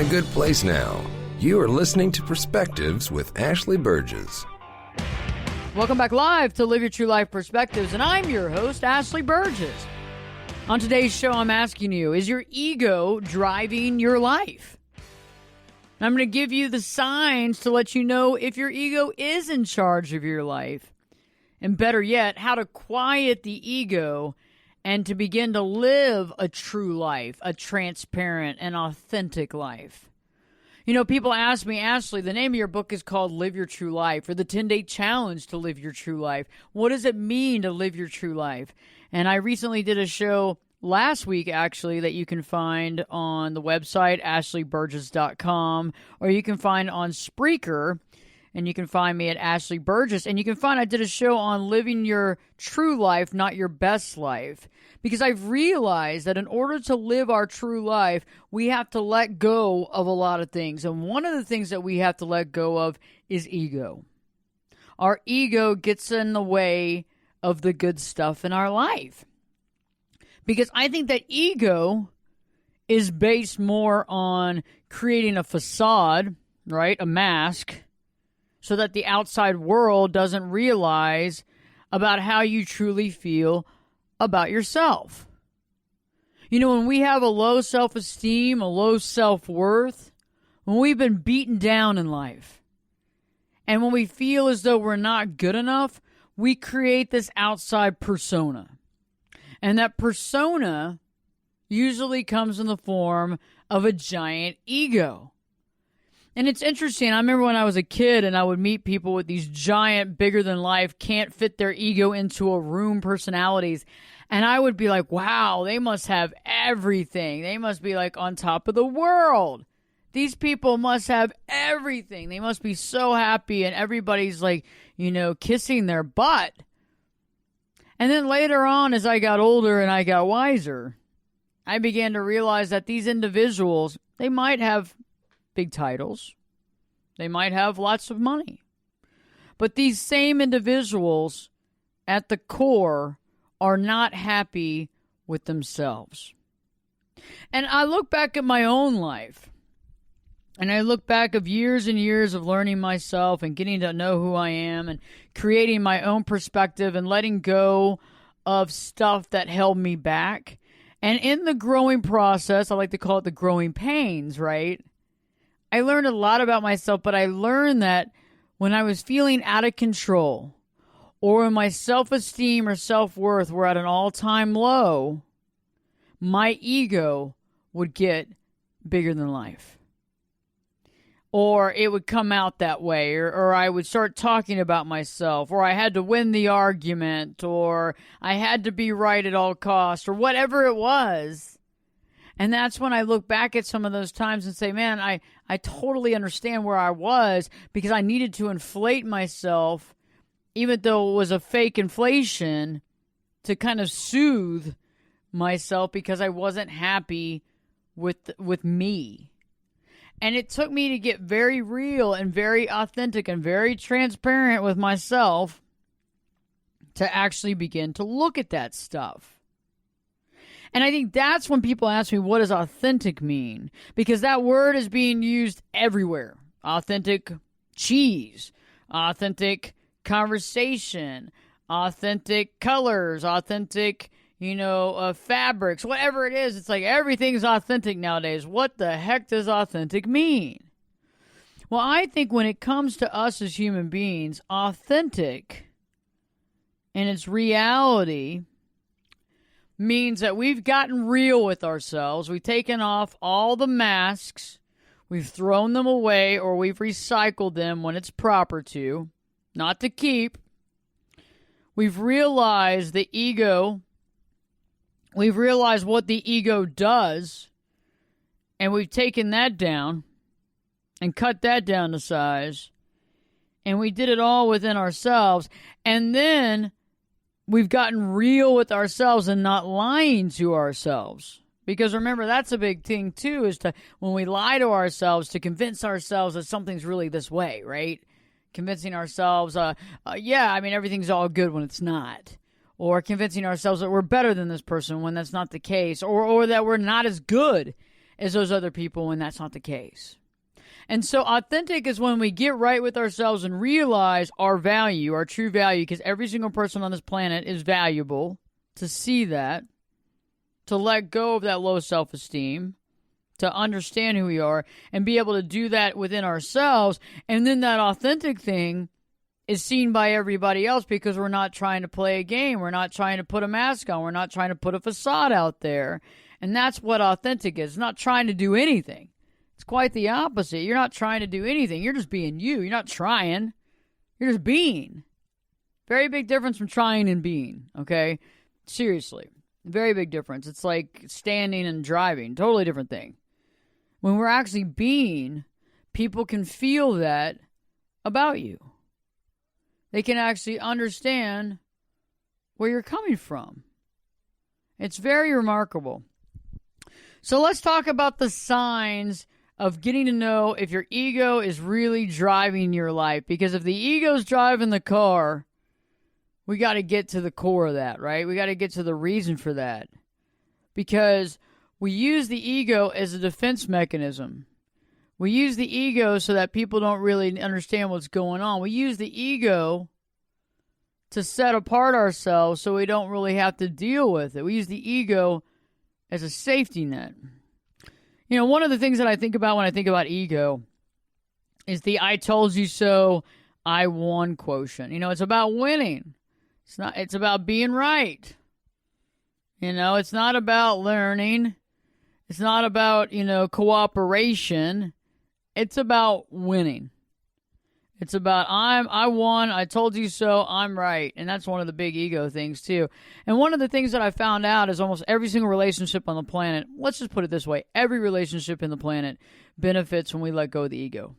good place now. You are listening to Perspectives with Ashley Burgess. Welcome back live to Live Your True Life Perspectives, and I'm your host, Ashley Burgess. On today's show, I'm asking you, is your ego driving your life? And I'm going to give you the signs to let you know if your ego is in charge of your life. And better yet, how to quiet the ego and to begin to live a true life, a transparent and authentic life. You know, people ask me, Ashley, the name of your book is called Live Your True Life, or the 10-Day Challenge to Live Your True Life. What does it mean to live your true life? And I recently did a show last week, actually, that you can find on the website, ashleyburgess.com, or you can find on Spreaker, and you can find me at Ashley Burgess. And you can find I did a show on living your true life, not your best life. Because I've realized that in order to live our true life, we have to let go of a lot of things. And one of the things that we have to let go of is ego. Our ego gets in the way of the good stuff in our life. Because I think that ego is based more on creating a facade, right? A mask, so that the outside world doesn't realize about how you truly feel about yourself. You know, when we have a low self-esteem, a low self-worth, when we've been beaten down in life, and when we feel as though we're not good enough, we create this outside persona. And that persona usually comes in the form of a giant ego. And it's interesting. I remember when I was a kid and I would meet people with these giant, bigger than life, can't fit their ego into a room personalities. And I would be like, wow, they must have everything. They must be like on top of the world. These people must have everything. They must be so happy and everybody's like, you know, kissing their butt. And then later on, as I got older and I got wiser, I began to realize that these individuals, they might have big titles. They might have lots of money. But these same individuals at the core are not happy with themselves. And I look back at my own life, and I look back of years and years of learning myself and getting to know who I am and creating my own perspective and letting go of stuff that held me back. And in the growing process, I like to call it the growing pains, right? I learned a lot about myself, but I learned that when I was feeling out of control or when my self-esteem or self-worth were at an all-time low, my ego would get bigger than life. Or it would come out that way, or I would start talking about myself, or I had to win the argument, or I had to be right at all costs, or whatever it was. And that's when I look back at some of those times and say, man, I totally understand where I was because I needed to inflate myself, even though it was a fake inflation, to kind of soothe myself because I wasn't happy with me. And it took me to get very real and very authentic and very transparent with myself to actually begin to look at that stuff. And I think that's when people ask me, what does authentic mean? Because that word is being used everywhere. Authentic cheese, authentic conversation, authentic colors, authentic, fabrics, whatever it is. It's like everything's authentic nowadays. What the heck does authentic mean? Well, I think when it comes to us as human beings, authentic in its reality means that we've gotten real with ourselves. We've taken off all the masks. We've thrown them away or we've recycled them when it's proper to, not to keep. We've realized the ego. We've realized what the ego does, and we've taken that down and cut that down to size, and we did it all within ourselves. And then we've gotten real with ourselves and not lying to ourselves. Because remember, that's a big thing too, is to, when we lie to ourselves, to convince ourselves that something's really this way, right? Convincing ourselves, everything's all good when it's not. Or convincing ourselves that we're better than this person when that's not the case. Or that we're not as good as those other people when that's not the case. And so authentic is when we get right with ourselves and realize our value, our true value, because every single person on this planet is valuable, to see that, to let go of that low self-esteem, to understand who we are, and be able to do that within ourselves. And then that authentic thing is seen by everybody else because we're not trying to play a game. We're not trying to put a mask on. We're not trying to put a facade out there. And that's what authentic is. It's not trying to do anything. It's quite the opposite. You're not trying to do anything. You're just being you. You're not trying. You're just being. Very big difference from trying and being, okay? Seriously. Very big difference. It's like standing and driving. Totally different thing. When we're actually being, people can feel that about you. They can actually understand where you're coming from. It's very remarkable. So let's talk about the signs of getting to know if your ego is really driving your life. Because if the ego's driving the car, we got to get to the core of that, right? We got to get to the reason for that. Because we use the ego as a defense mechanism. We use the ego so that people don't really understand what's going on. We use the ego to set apart ourselves so we don't really have to deal with it. We use the ego as a safety net. You know, one of the things that I think about when I think about ego is the I told you so, I won quotient. You know, it's about winning. It's about being right. You know, it's not about learning. It's not about, cooperation. It's about winning. It's about I won, I told you so, I'm right. And that's one of the big ego things too. And one of the things that I found out is almost every single relationship on the planet, let's just put it this way, every relationship in the planet benefits when we let go of the ego.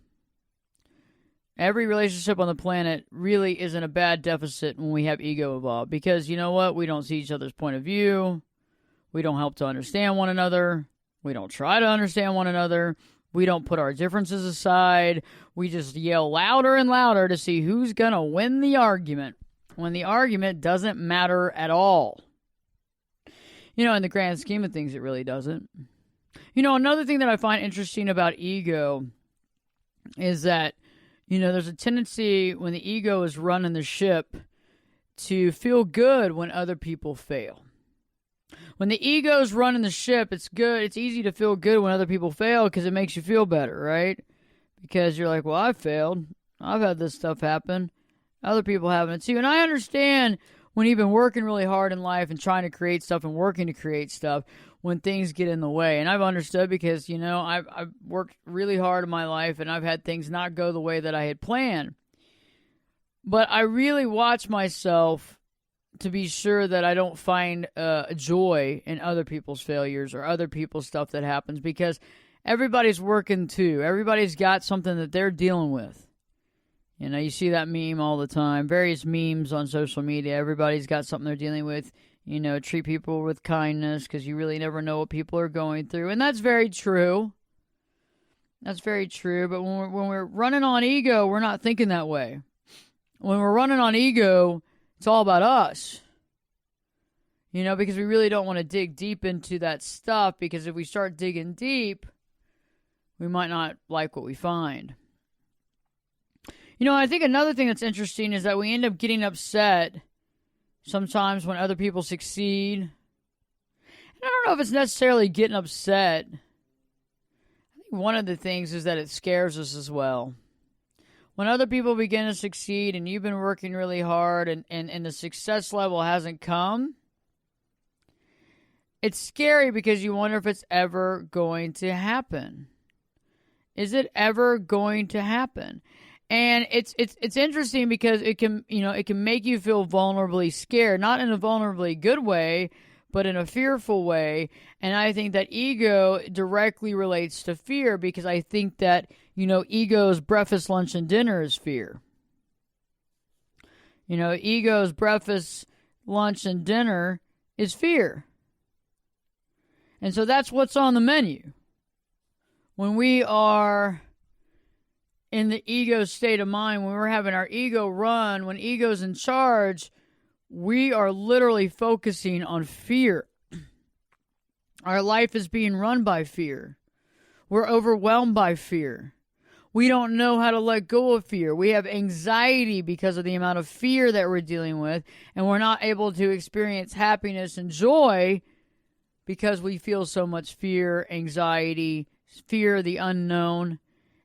Every relationship on the planet really is in a bad deficit when we have ego involved. Because you know what? We don't see each other's point of view. We don't help to understand one another. We don't try to understand one another. We don't put our differences aside. We just yell louder and louder to see who's going to win the argument when the argument doesn't matter at all. You know, in the grand scheme of things, it really doesn't. You know, another thing that I find interesting about ego is that, there's a tendency when the ego is running the ship to feel good when other people fail. When the ego's running the ship, it's good. It's easy to feel good when other people fail because it makes you feel better, right? Because you're like, well, I failed. I've had this stuff happen. Other people haven't too. And I understand when you've been working really hard in life and trying to create stuff and working to create stuff when things get in the way. And I've understood because, I've worked really hard in my life and I've had things not go the way that I had planned. But I really watch myself to be sure that I don't find joy in other people's failures or other people's stuff that happens because everybody's working too. Everybody's got something that they're dealing with. You see that meme all the time, various memes on social media. Everybody's got something they're dealing with. Treat people with kindness because you really never know what people are going through. And that's very true. That's very true. But when we're running on ego, we're not thinking that way. When we're running on ego, it's all about us, because we really don't want to dig deep into that stuff because if we start digging deep, we might not like what we find. I think another thing that's interesting is that we end up getting upset sometimes when other people succeed. And I don't know if it's necessarily getting upset. I think one of the things is that it scares us as well. When other people begin to succeed and you've been working really hard and the success level hasn't come, it's scary because you wonder if it's ever going to happen. Is it ever going to happen? And it's interesting because it can make you feel vulnerably scared, not in a vulnerably good way, but in a fearful way. And I think that ego directly relates to fear because I think that, ego's breakfast, lunch, and dinner is fear. Ego's breakfast, lunch, and dinner is fear. And so that's what's on the menu. When we are in the ego state of mind, when we're having our ego run, when ego's in charge, we are literally focusing on fear. Our life is being run by fear. We're overwhelmed by fear. We don't know how to let go of fear. We have anxiety because of the amount of fear that we're dealing with, and we're not able to experience happiness and joy because we feel so much fear, anxiety, fear of the unknown.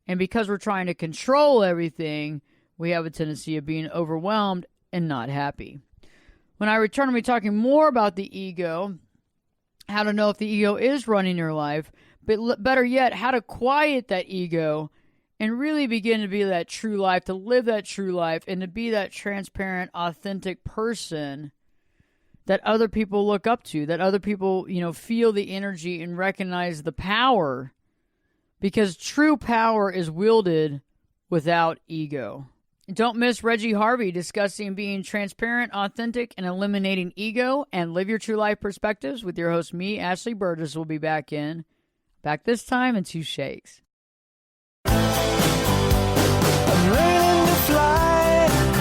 And because we're trying to control everything, we have a tendency of being overwhelmed and not happy. When I return, I'll be talking more about the ego, how to know if the ego is running your life, but better yet, how to quiet that ego and really begin to be that true life, to live that true life, and to be that transparent, authentic person that other people look up to, that other people, feel the energy and recognize the power, because true power is wielded without ego. Don't miss Reggie Harvey discussing being transparent, authentic, and eliminating ego, and live your true life perspectives with your host, me, Ashley Burgess, will be back this time in 2 shakes.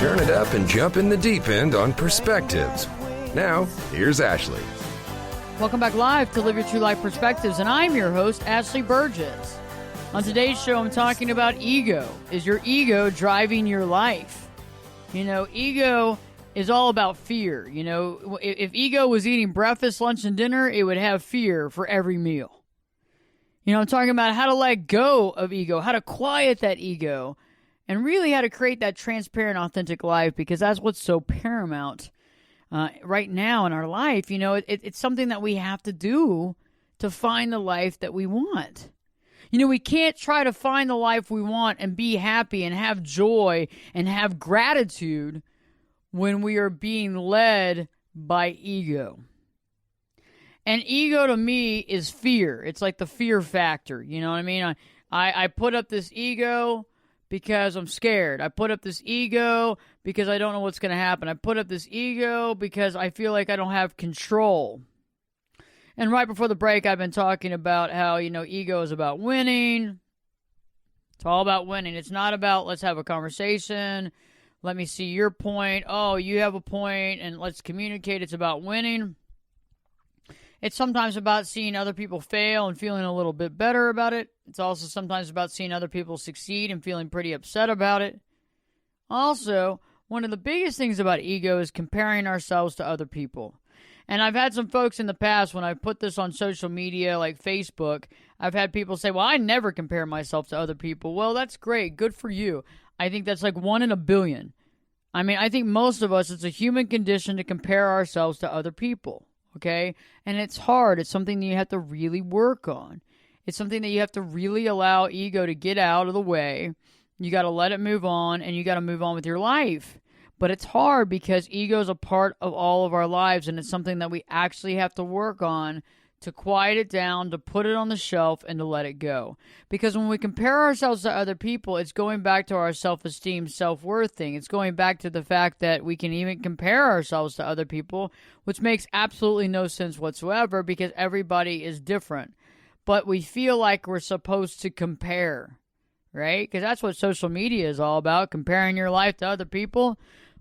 Turn it up and jump in the deep end on Perspectives. Now, here's Ashley. Welcome back live to Live Your True Life Perspectives, and I'm your host, Ashley Burgess. On today's show, I'm talking about ego. Is your ego driving your life? Ego is all about fear. If ego was eating breakfast, lunch, and dinner, it would have fear for every meal. I'm talking about how to let go of ego, how to quiet that ego, and really how to create that transparent, authentic life, because that's what's so paramount right now in our life. It's something that we have to do to find the life that we want. We can't try to find the life we want and be happy and have joy and have gratitude when we are being led by ego. And ego to me is fear. It's like the fear factor. You know what I mean? I put up this ego because I'm scared. I put up this ego because I don't know what's going to happen. I put up this ego because I feel like I don't have control. And right before the break, I've been talking about how, ego is about winning. It's all about winning. It's not about let's have a conversation. Let me see your point. Oh, you have a point, and let's communicate. It's about winning. It's sometimes about seeing other people fail and feeling a little bit better about it. It's also sometimes about seeing other people succeed and feeling pretty upset about it. Also, one of the biggest things about ego is comparing ourselves to other people. And I've had some folks in the past, when I put this on social media like Facebook, I've had people say, well, I never compare myself to other people. Well, that's great. Good for you. I think that's like 1 in a billion. I think most of us, it's a human condition to compare ourselves to other people. Okay? And it's hard. It's something that you have to really work on. It's something that you have to really allow ego to get out of the way. You got to let it move on, and you got to move on with your life. But it's hard because ego is a part of all of our lives, and it's something that we actually have to work on to quiet it down, to put it on the shelf, and to let it go. Because when we compare ourselves to other people, it's going back to our self-esteem, self-worth thing. It's going back to the fact that we can even compare ourselves to other people, which makes absolutely no sense whatsoever because everybody is different. But we feel like we're supposed to compare, right? Because that's what social media is all about, comparing your life to other people.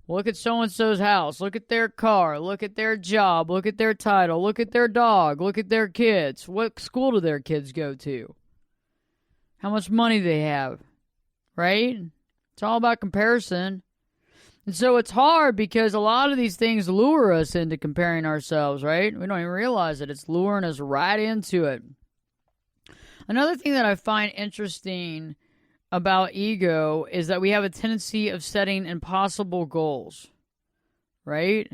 Look at so-and-so's house. Look at their car. Look at their job. Look at their title. Look at their dog. Look at their kids. What school do their kids go to? How much money they have, right? It's all about comparison. And so it's hard because a lot of these things lure us into comparing ourselves, right? We don't even realize it. It's luring us right into it. Another thing that I find interesting about ego is that we have a tendency of setting impossible goals, right?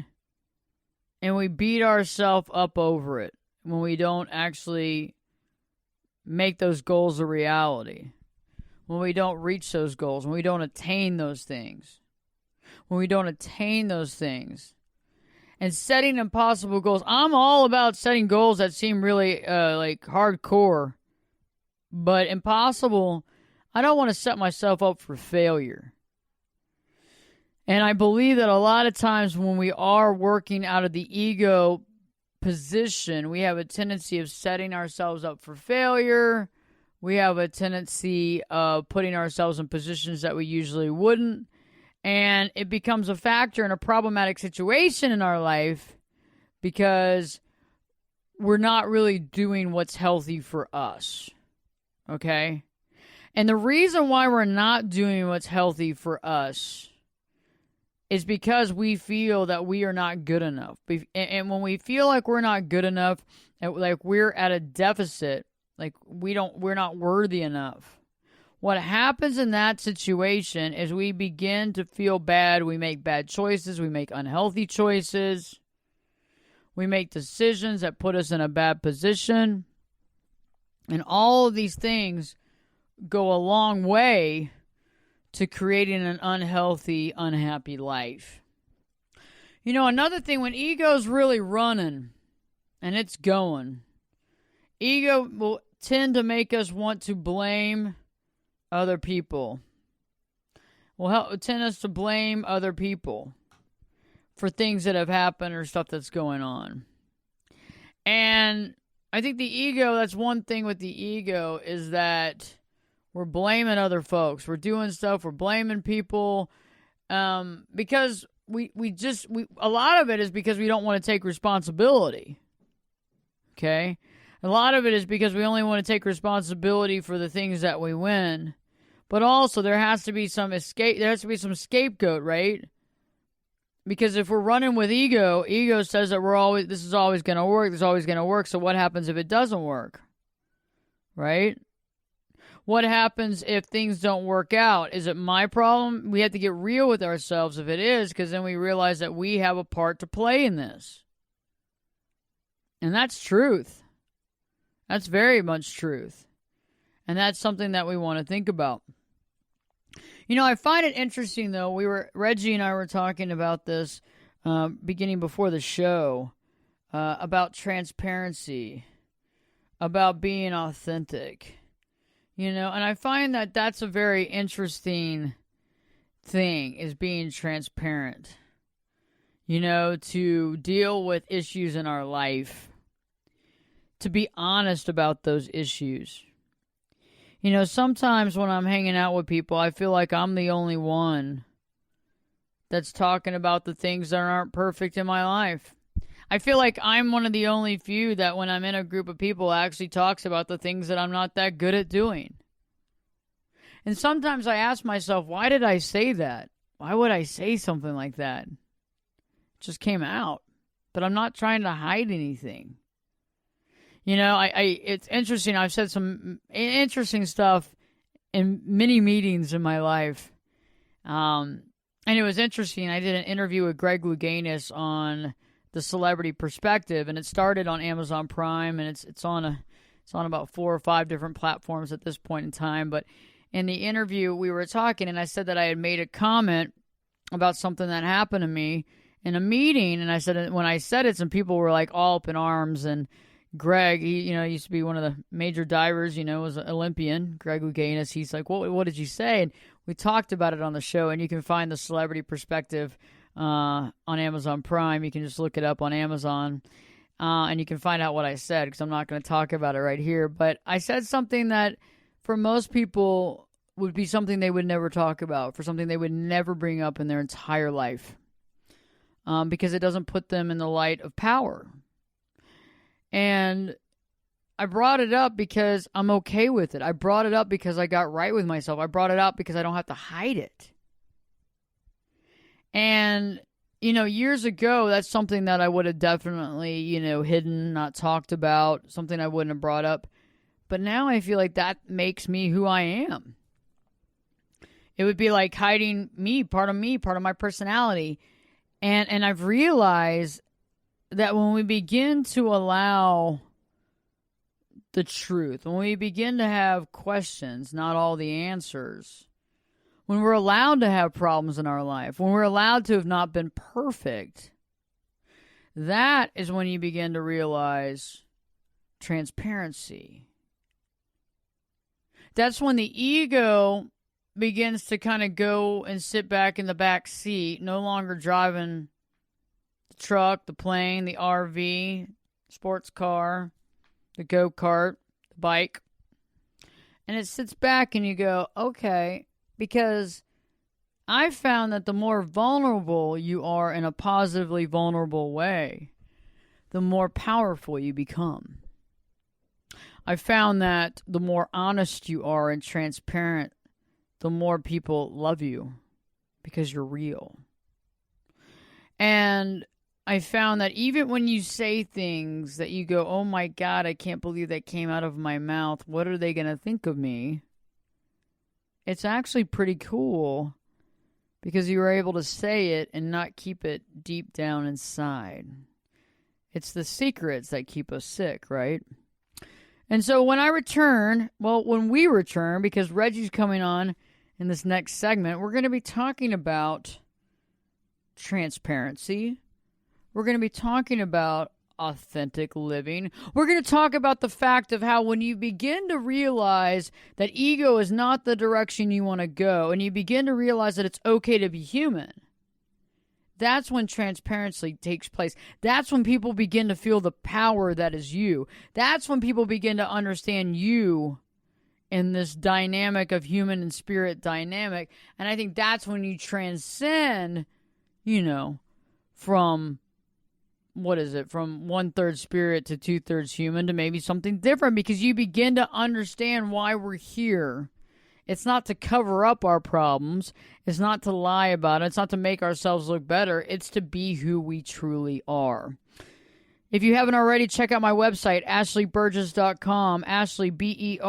And we beat ourselves up over it when we don't actually make those goals a reality, when we don't reach those goals, when we don't attain those things, And setting impossible goals. I'm all about setting goals that seem really like hardcore, but impossible. I don't want to set myself up for failure. And I believe that a lot of times when we are working out of the ego position, we have a tendency of setting ourselves up for failure. We have a tendency of putting ourselves in positions that we usually wouldn't. And it becomes a factor in a problematic situation in our life because we're not really doing what's healthy for us. okay? And the reason why we're not doing what's healthy for us is because we feel that we are not good enough. And when we feel like we're not good enough, like we're at a deficit, like we're not worthy enough. What happens in that situation is we begin to feel bad. We make bad choices. We make unhealthy choices. We make decisions that put us in a bad position. And all of these things go a long way to creating an unhealthy, unhappy life. You know, another thing, when ego's really running and it's going, ego will tend to make us want to blame other people. Will tend us to blame other people for things that have happened or stuff that's going on. And I think the ego, that's one thing with the ego, is that we're blaming other folks. We're doing stuff. We're blaming people because we a lot of it is because we don't want to take responsibility. Okay? A lot of it is because we only want to take responsibility for the things that we win. But also there has to be some escape. There has to be some scapegoat, right? Because if we're running with ego says that this is always going to work. This is always going to work. So what happens if it doesn't work? Right? What happens if things don't work out? Is it my problem? We have to get real with ourselves if it is, because then we realize that we have a part to play in this. And that's truth. That's very much truth. And that's something that we want to think about. You know, I find it interesting, though. Reggie and I were talking about this beginning before the show, about transparency, about being authentic. You know, and I find that that's a very interesting thing, is being transparent. You know, to deal with issues in our life, to be honest about those issues. You know, sometimes when I'm hanging out with people, I feel like I'm the only one that's talking about the things that aren't perfect in my life. I feel like I'm one of the only few that when I'm in a group of people actually talks about the things that I'm not that good at doing. And sometimes I ask myself, why did I say that? Why would I say something like that? It just came out. But I'm not trying to hide anything. You know, it's interesting. I've said some interesting stuff in many meetings in my life. And it was interesting. I did an interview with Greg Louganis on the Celebrity Perspective, and it started on Amazon Prime, and it's on about 4 or 5 different platforms at this point in time. But in the interview, we were talking, and I said that I had made a comment about something that happened to me in a meeting, and I said, when I said it, some people were like all up in arms. And Greg, he used to be one of the major divers, was an Olympian, Greg Louganis. He's like, what did you say? And we talked about it on the show, and you can find the Celebrity Perspective on Amazon Prime. You can just look it up on Amazon, and you can find out what I said, because I'm not going to talk about it right here. But I said something that for most people would be something they would never talk about, for something they would never bring up in their entire life, because it doesn't put them in the light of power. And I brought it up because I'm okay with it. I brought it up because I got right with myself. I brought it up because I don't have to hide it. And, years ago, that's something that I would have definitely, hidden, not talked about, something I wouldn't have brought up. But now I feel like that makes me who I am. It would be like hiding me, part of my personality. And I've realized that when we begin to allow the truth, when we begin to have questions, not all the answers, when we're allowed to have problems in our life, when we're allowed to have not been perfect, that is when you begin to realize transparency. That's when the ego begins to kind of go and sit back in the back seat, no longer driving the truck, the plane, the RV, sports car, the go-kart, the bike. And it sits back and you go, okay, because I found that the more vulnerable you are in a positively vulnerable way, the more powerful you become. I found that the more honest you are and transparent, the more people love you because you're real. And I found that even when you say things that you go, oh my God, I can't believe that came out of my mouth. What are they going to think of me? It's actually pretty cool because you were able to say it and not keep it deep down inside. It's the secrets that keep us sick, right? And so when we return, because Reggie's coming on in this next segment, we're going to be talking about transparency. We're going to be talking about authentic living. We're going to talk about the fact of how when you begin to realize that ego is not the direction you want to go, and you begin to realize that it's okay to be human, that's when transparency takes place. That's when people begin to feel the power that is you. That's when people begin to understand you in this dynamic of human and spirit dynamic. And I think that's when you transcend, from 1/3 spirit to 2/3 human to maybe something different, because you begin to understand why we're here. It's not to cover up our problems. It's not to lie about it. It's not to make ourselves look better. It's to be who we truly are. If you haven't already, check out my website, ashleyburgess.com, Ashley, BERGES.com.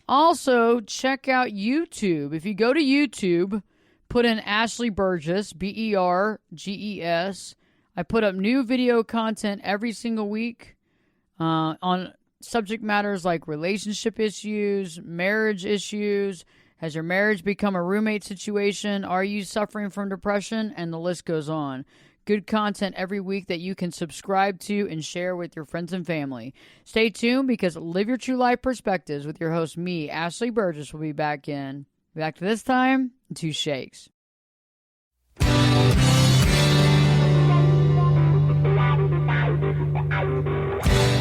Also, check out YouTube. If you go to YouTube, put in Ashley Burgess, BERGES. I put up new video content every single week on subject matters like relationship issues, marriage issues. Has your marriage become a roommate situation? Are you suffering from depression? And the list goes on. Good content every week that you can subscribe to and share with your friends and family. Stay tuned, because Live Your True Life Perspectives with your host, me, Ashley Burgess, will be back to this time in 2 shakes.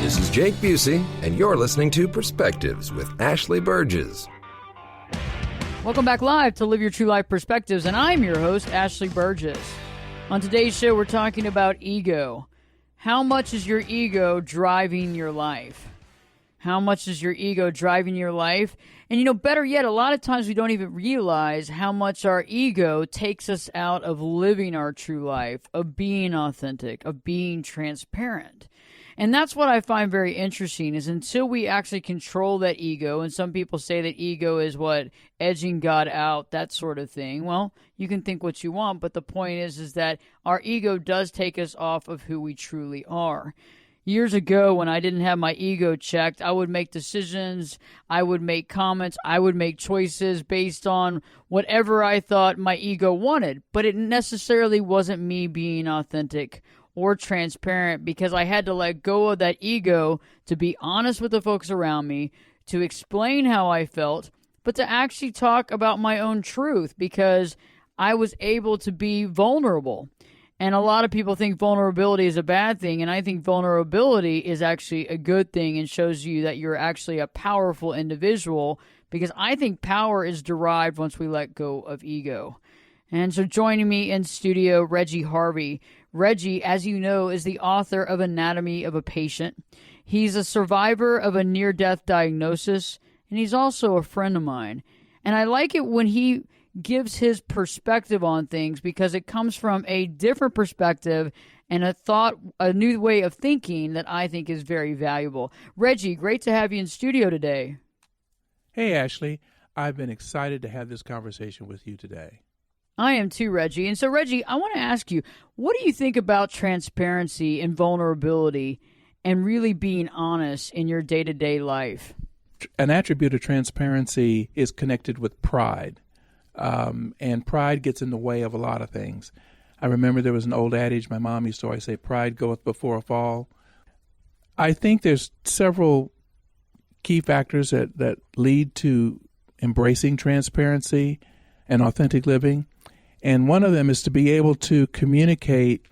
This is Jake Busey, and you're listening to Perspectives with Ashley Burgess. Welcome back live to Live Your True Life Perspectives, and I'm your host, Ashley Burgess. On today's show, we're talking about ego. How much is your ego driving your life? How much is your ego driving your life? And better yet, a lot of times we don't even realize how much our ego takes us out of living our true life, of being authentic, of being transparent. And that's what I find very interesting, is until we actually control that ego, and some people say that ego is edging God out, that sort of thing. Well, you can think what you want, but the point is that our ego does take us off of who we truly are. Years ago, when I didn't have my ego checked, I would make decisions, I would make comments, I would make choices based on whatever I thought my ego wanted. But it necessarily wasn't me being authentic or transparent, because I had to let go of that ego to be honest with the folks around me, to explain how I felt, but to actually talk about my own truth, because I was able to be vulnerable. And a lot of people think vulnerability is a bad thing, and I think vulnerability is actually a good thing and shows you that you're actually a powerful individual, because I think power is derived once we let go of ego. And so joining me in studio, Reggie Harvey. Reggie, as you know, is the author of Anatomy of a Patient. He's a survivor of a near-death diagnosis, and he's also a friend of mine. And I like it when he gives his perspective on things, because it comes from a different perspective and a new way of thinking that I think is very valuable. Reggie, great to have you in studio today. Hey, Ashley. I've been excited to have this conversation with you today. I am too, Reggie. And so, Reggie, I want to ask you, what do you think about transparency and vulnerability and really being honest in your day-to-day life? An attribute of transparency is connected with pride. And pride gets in the way of a lot of things. I remember there was an old adage my mom used to always say, pride goeth before a fall. I think there's several key factors that lead to embracing transparency and authentic living. And one of them is to be able to communicate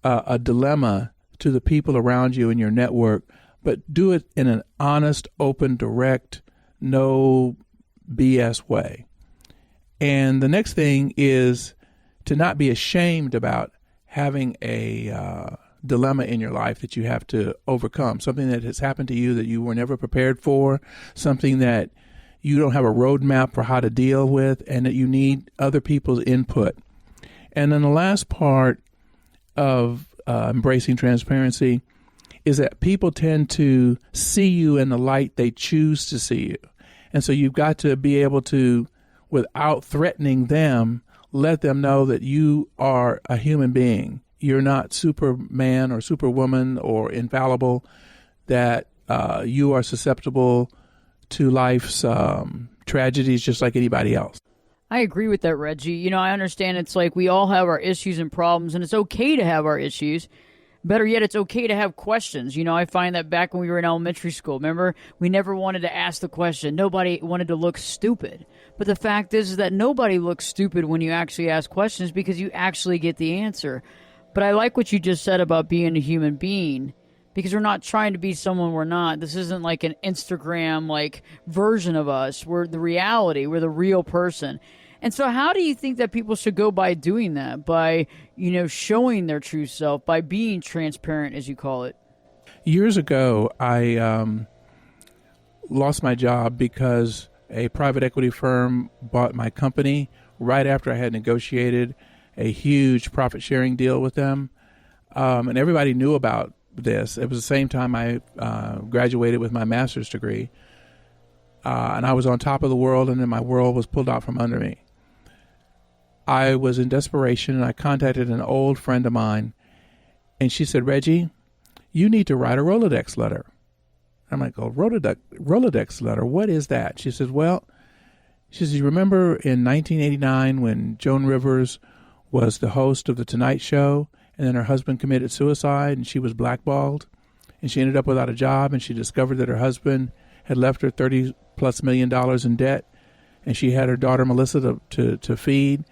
a dilemma to the people around you in your network, but do it in an honest, open, direct, no BS way. And the next thing is to not be ashamed about having a dilemma in your life that you have to overcome, something that has happened to you that you were never prepared for, something that you don't have a roadmap for how to deal with, and that you need other people's input. And then the last part of embracing transparency is that people tend to see you in the light they choose to see you. And so you've got to be able to, without threatening them, let them know that you are a human being. You're not Superman or Superwoman or infallible, that you are susceptible to life's tragedies just like anybody else. I agree with that, Reggie. You know, I understand it's like we all have our issues and problems, and it's okay to have our issues. Better yet, it's okay to have questions. You know, I find that back when we were in elementary school, remember, we never wanted to ask the question. Nobody wanted to look stupid. But the fact is that nobody looks stupid when you actually ask questions because you actually get the answer. But I like what you just said about being a human being, because we're not trying to be someone we're not. This isn't like an Instagram-like version of us. We're the reality. We're the real person. And so how do you think that people should go by doing that? By, you know, showing their true self, by being transparent, as you call it? Years ago, I lost my job because a private equity firm bought my company right after I had negotiated a huge profit-sharing deal with them. And everybody knew about this. It was the same time I graduated with my master's degree. And I was on top of the world, and then my world was pulled out from under me. I was in desperation, and I contacted an old friend of mine, and she said, Reggie, you need to write a Rolodex letter. I'm like, oh, Rolodex letter, what is that? She says, you remember in 1989 when Joan Rivers was the host of The Tonight Show, and then her husband committed suicide, and she was blackballed, and she ended up without a job, and she discovered that her husband had left her $30+ million in debt, and she had her daughter Melissa to feed.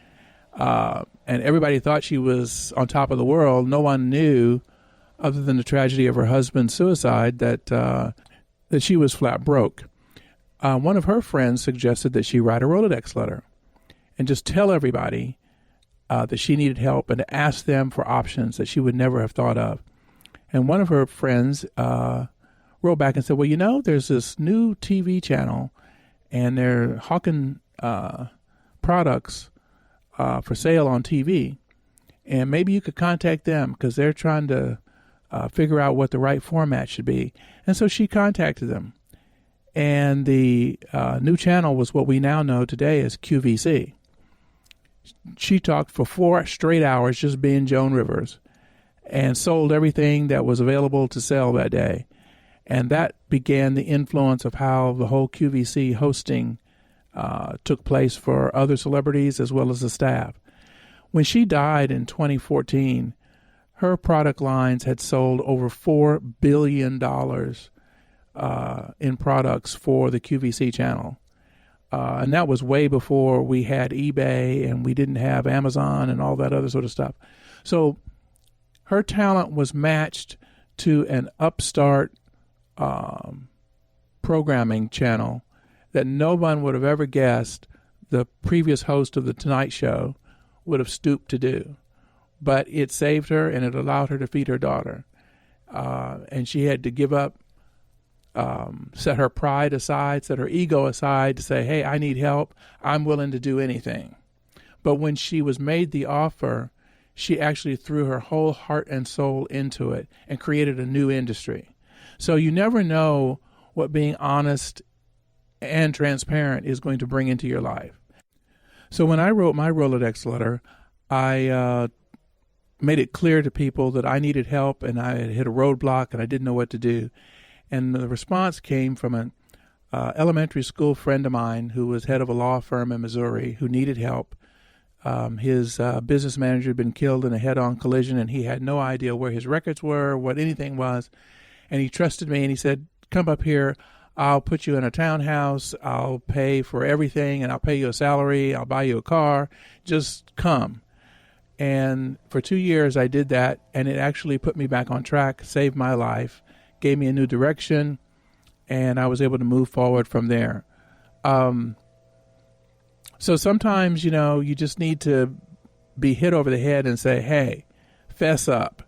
And everybody thought she was on top of the world. No one knew, other than the tragedy of her husband's suicide, that she was flat broke. One of her friends suggested that she write a Rolodex letter and just tell everybody that she needed help and to ask them for options that she would never have thought of. And one of her friends wrote back and said, well, you know, there's this new TV channel, and they're hawking products for sale on TV, and maybe you could contact them because they're trying to figure out what the right format should be. And so she contacted them, and the new channel was what we now know today as QVC. She talked for 4 straight hours, just being Joan Rivers, and sold everything that was available to sell that day. And that began the influence of how the whole QVC hosting took place for other celebrities as well as the staff. When she died in 2014, her product lines had sold over $4 billion in products for the QVC channel. And that was way before we had eBay and we didn't have Amazon and all that other sort of stuff. So her talent was matched to an upstart programming channel that no one would have ever guessed the previous host of The Tonight Show would have stooped to do. But it saved her, and it allowed her to feed her daughter. And she had to give up, set her pride aside, set her ego aside to say, hey, I need help. I'm willing to do anything. But when she was made the offer, she actually threw her whole heart and soul into it and created a new industry. So you never know what being honest and transparent is going to bring into your life. So when I wrote my Rolodex letter, I made it clear to people that I needed help and I had hit a roadblock and I didn't know what to do. And the response came from an elementary school friend of mine who was head of a law firm in Missouri who needed help. His business manager had been killed in a head-on collision, and he had no idea where his records were, what anything was. And he trusted me, and he said, come up here. I'll put you in a townhouse. I'll pay for everything, and I'll pay you a salary. I'll buy you a car. Just come. And for 2 years, I did that, and it actually put me back on track, saved my life, gave me a new direction, and I was able to move forward from there. So sometimes, you know, you just need to be hit over the head and say, hey, fess up.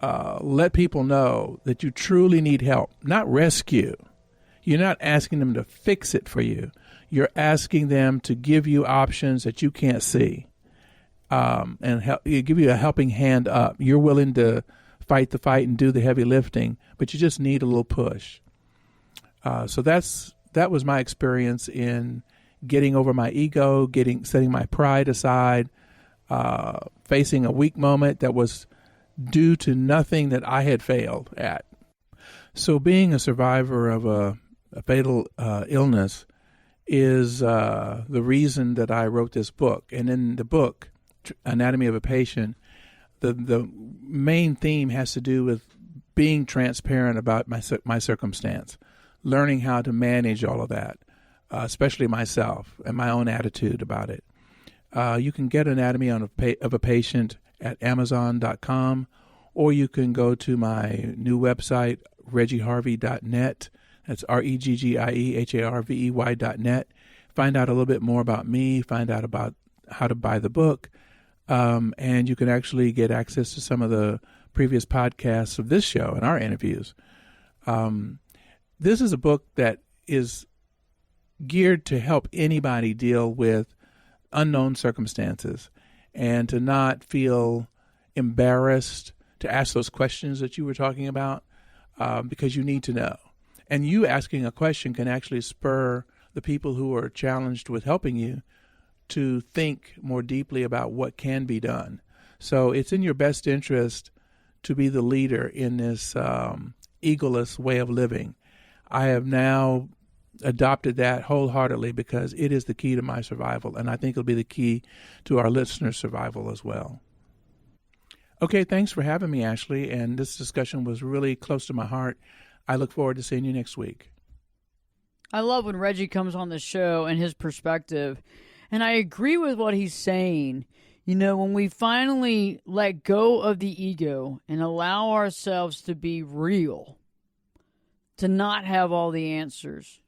let people know that you truly need help, not rescue. You're not asking them to fix it for you. You're asking them to give you options that you can't see, and give you a helping hand up. You're willing to fight the fight and do the heavy lifting, but you just need a little push. So that was my experience in getting over my ego, setting my pride aside, facing a weak moment that was due to nothing that I had failed at. So being a survivor of a fatal illness is the reason that I wrote this book. And in the book, Anatomy of a Patient, the main theme has to do with being transparent about my circumstance, learning how to manage all of that, especially myself and my own attitude about it. You can get Anatomy of a Patient at Amazon.com, or you can go to my new website, reggieharvey.net. That's REGGIEHARVEY.net. Find out a little bit more about me, find out about how to buy the book, and you can actually get access to some of the previous podcasts of this show and our interviews. This is a book that is geared to help anybody deal with unknown circumstances and to not feel embarrassed to ask those questions that you were talking about, because you need to know. And you asking a question can actually spur the people who are challenged with helping you to think more deeply about what can be done. So it's in your best interest to be the leader in this egoless way of living. I have now adopted that wholeheartedly because it is the key to my survival, and I think it'll be the key to our listeners' survival as well. Okay, thanks for having me, Ashley, and this discussion was really close to my heart. I look forward to seeing you next week. I love when Reggie comes on the show and his perspective, and I agree with what he's saying. You know, when we finally let go of the ego and allow ourselves to be real, to not have all the answers,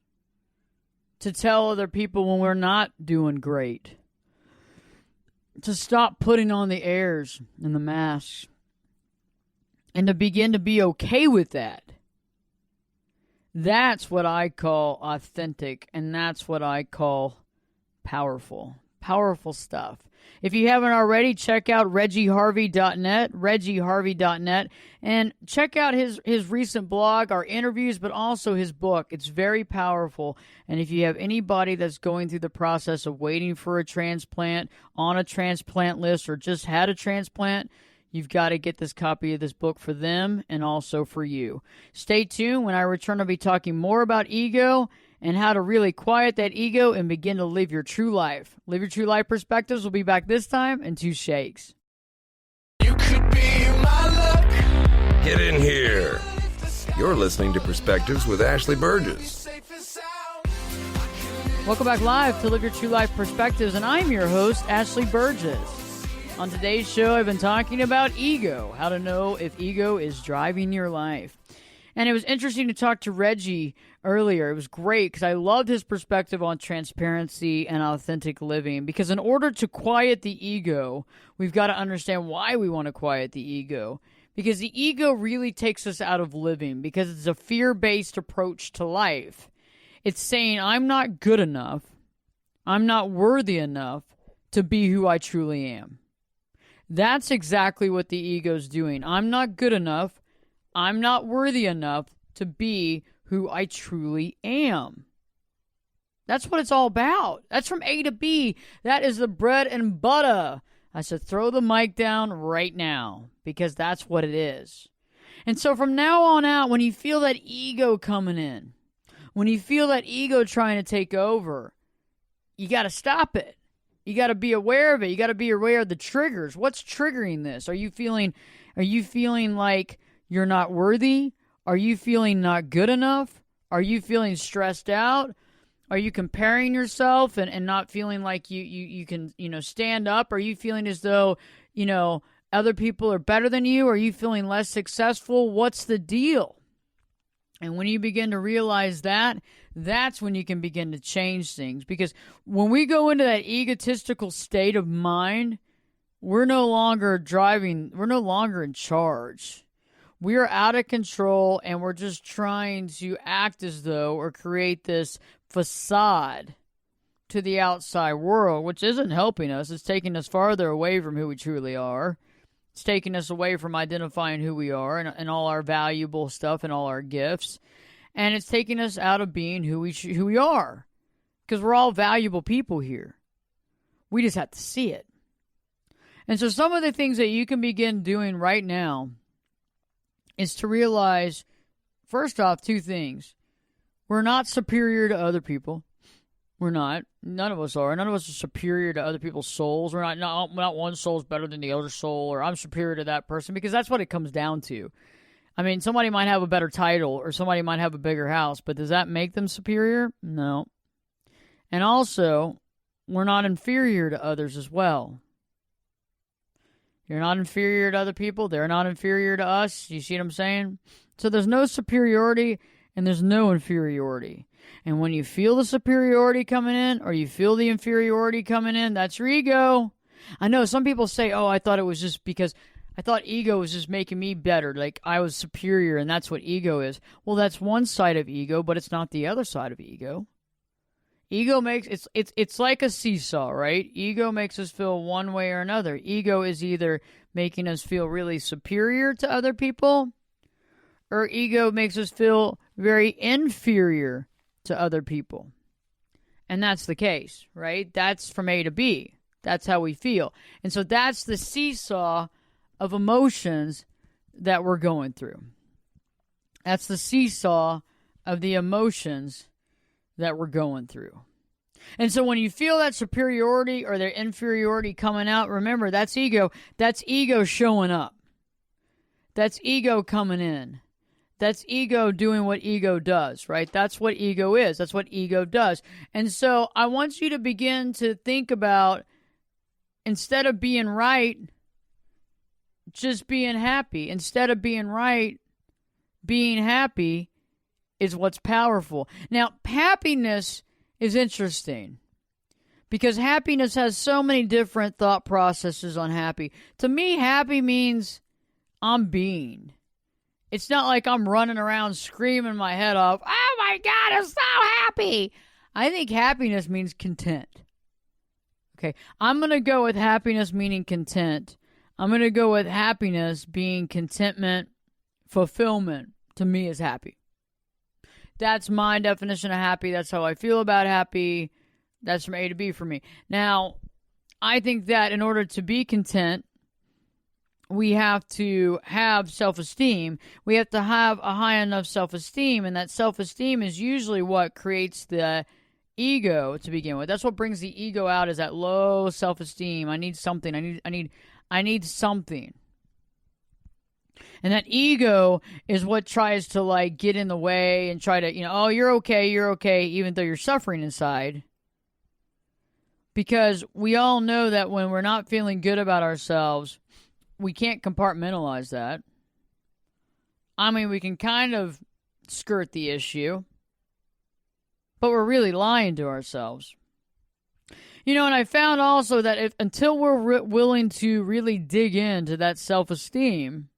to tell other people when we're not doing great, to stop putting on the airs and the masks, and to begin to be okay with that. That's what I call authentic, and that's what I call powerful. Powerful stuff. If you haven't already, check out reggieharvey.net, and check out his recent blog, our interviews, but also his book. It's very powerful. And if you have anybody that's going through the process of waiting for a transplant, on a transplant list, or just had a transplant, you've got to get this copy of this book for them and also for you. Stay tuned. When I return, I'll be talking more about ego and how to really quiet that ego and begin to live your true life. Live Your True Life Perspectives will be back this time in 2 shakes. You could be my luck. Get in here. You're listening to Perspectives with Ashley Burgess. Welcome back live to Live Your True Life Perspectives, and I'm your host, Ashley Burgess. On today's show, I've been talking about ego, how to know if ego is driving your life. And it was interesting to talk to Reggie earlier. It was great because I loved his perspective on transparency and authentic living. Because in order to quiet the ego, we've got to understand why we want to quiet the ego. Because the ego really takes us out of living, because it's a fear-based approach to life. It's saying, I'm not good enough, I'm not worthy enough to be who I truly am. That's exactly what the ego's doing. I'm not good enough, I'm not worthy enough to be who I truly am. That's what it's all about. That's from A to B. That is the bread and butter. I said, throw the mic down right now, because that's what it is. And so from now on out, when you feel that ego coming in, when you feel that ego trying to take over, you got to stop it. You got to be aware of it. You got to be aware of the triggers. What's triggering this? Are you feeling like you're not worthy? Are you feeling not good enough? Are you feeling stressed out? Are you comparing yourself and not feeling like you can, stand up? Are you feeling as though, other people are better than you? Are you feeling less successful? What's the deal? And when you begin to realize that, that's when you can begin to change things. Because when we go into that egotistical state of mind, we're no longer driving, we're no longer in charge. We are out of control, and we're just trying to act as though or create this facade to the outside world, which isn't helping us. It's taking us farther away from who we truly are. It's taking us away from identifying who we are and all our valuable stuff and all our gifts. And it's taking us out of being who we are. Because we're all valuable people here. We just have to see it. And so some of the things that you can begin doing right now is to realize, first off, two things. We're not superior to other people. We're not. None of us are. None of us are superior to other people's souls. We're not one soul's better than the other soul, or I'm superior to that person, because that's what it comes down to. I mean, somebody might have a better title, or somebody might have a bigger house, but does that make them superior? No. And also, we're not inferior to others as well. You're not inferior to other people. They're not inferior to us. You see what I'm saying? So there's no superiority and there's no inferiority. And when you feel the superiority coming in or you feel the inferiority coming in, that's your ego. I know some people say, oh, I thought it was just because I thought ego was just making me better. Like I was superior and that's what ego is. Well, that's one side of ego, but it's not the other side of ego. Ego makes it's like a seesaw, right? Ego makes us feel one way or another. Ego is either making us feel really superior to other people, or ego makes us feel very inferior to other people. And that's the case, right? That's from A to B. That's how we feel. And so that's the seesaw of emotions that we're going through. That's the seesaw of the emotions that we're going through. And so when you feel that superiority or their inferiority coming out, remember, that's ego. That's ego showing up. That's ego coming in. That's ego doing what ego does, right? That's what ego is. That's what ego does. And so I want you to begin to think about, instead of being right, just being happy. Instead of being right, being happy is what's powerful. Now, happiness is interesting because happiness has so many different thought processes on happy. To me, happy means I'm being. It's not like I'm running around screaming my head off, oh my God, I'm so happy. I think happiness means content. Okay, I'm going to go with happiness meaning content. I'm going to go with happiness being contentment, fulfillment. To me is happy. That's my definition of happy. That's how I feel about happy. That's from A to B for me. Now, I think that in order to be content, we have to have self-esteem. We have to have a high enough self-esteem, and that self-esteem is usually what creates the ego to begin with. That's what brings the ego out, is that low self-esteem. I need something. I need something. And that ego is what tries to like get in the way and try to, oh, you're okay, even though you're suffering inside. Because we all know that when we're not feeling good about ourselves, we can't compartmentalize that. I mean, we can kind of skirt the issue, but we're really lying to ourselves. And I found also that until we're willing to really dig into that self-esteem,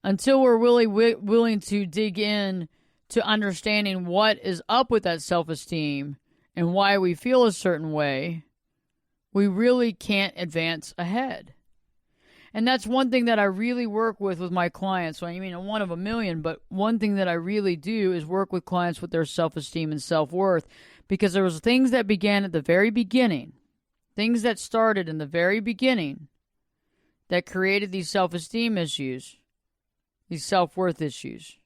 until we're really willing to dig in to understanding what is up with that self-esteem and why we feel a certain way, we really can't advance ahead. And that's one thing that I really work with my clients. So I mean, one of a million, but one thing that I really do is work with clients with their self-esteem and self-worth, because there was things that began at the very beginning, things that started in the very beginning that created these self-esteem issues, these self-worth issues.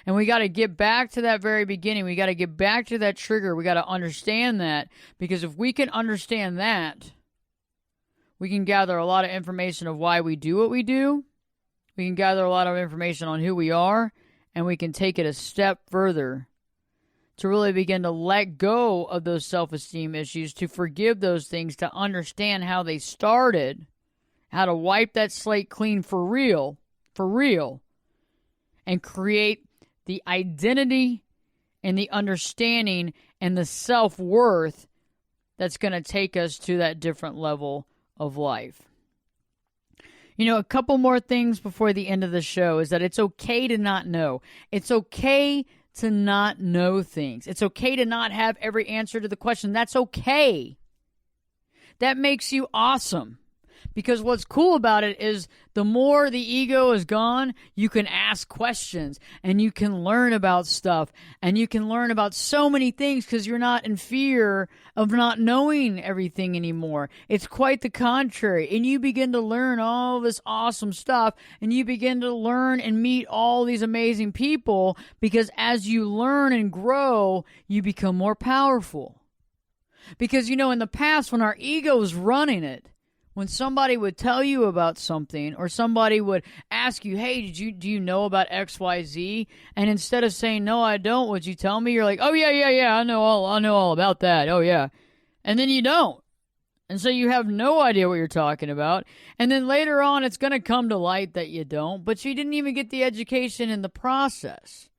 And we got to get back to that very beginning. We got to get back to that trigger. We got to understand that, because if we can understand that, we can gather a lot of information of why we do what we do. We can gather a lot of information on who we are, and we can take it a step further to really begin to let go of those self-esteem issues, to forgive those things, to understand how they started, how to wipe that slate clean for real, and create the identity and the understanding and the self-worth that's going to take us to that different level of life. You know, a couple more things before the end of the show is that it's okay to not know. It's okay to not know things. It's okay to not have every answer to the question. That's okay. That makes you awesome. Because what's cool about it is the more the ego is gone, you can ask questions and you can learn about stuff and you can learn about so many things because you're not in fear of not knowing everything anymore. It's quite the contrary. And you begin to learn all this awesome stuff and you begin to learn and meet all these amazing people because as you learn and grow, you become more powerful. Because, you know, in the past when our ego was running it, when somebody would tell you about something or somebody would ask you, hey, do you know about XYZ? And instead of saying, no, I don't, would you tell me? You're like, oh, yeah, I know all about that. Oh, yeah. And then you don't. And so you have no idea what you're talking about. And then later on, it's going to come to light that you don't, but you didn't even get the education in the process.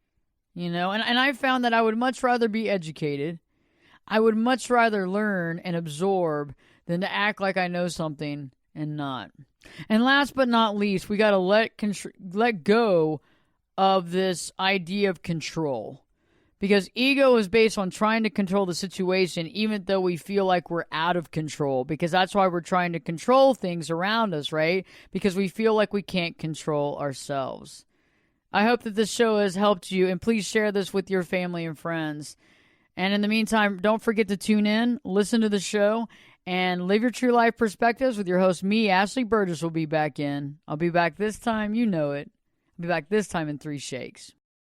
You know, and I found that I would much rather be educated. I would much rather learn and absorb than to act like I know something and not. And last but not least, we got to let go of this idea of control. Because ego is based on trying to control the situation even though we feel like we're out of control. Because that's why we're trying to control things around us, right? Because we feel like we can't control ourselves. I hope that this show has helped you, and please share this with your family and friends. And in the meantime, don't forget to tune in, listen to the show, and live your true life perspectives with your host, me, Ashley Burgess, will be back in. I'll be back this time. You know it. I'll be back this time in 3 shakes.